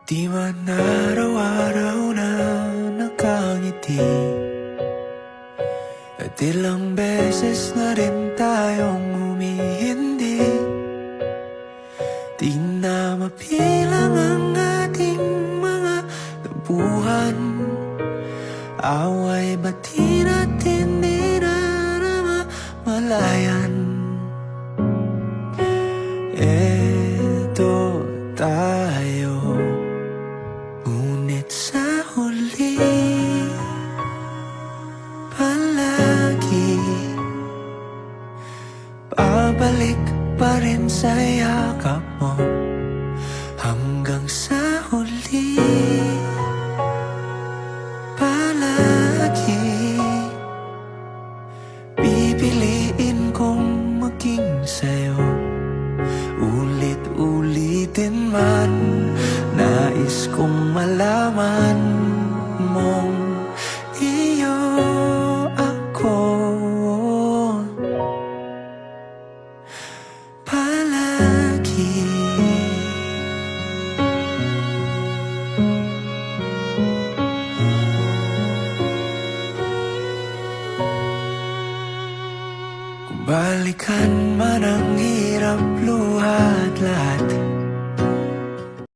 Di man araw-araw na nakangiti, at ilang beses na rin tayong humihindi. Di na mapilang ang ating mga tabuhan, away ba't di natin dinamamalayan? Eto tayo, ngunit sa huli palagi babalik pa rin sa yakap mo. Hanggang sa huli palagi pipiliin kong maging sa'yo. Ulit-ulitin man, nais kong malaman mong iyo ako palagi. Kung balikan man ang hirap, luha at lahat,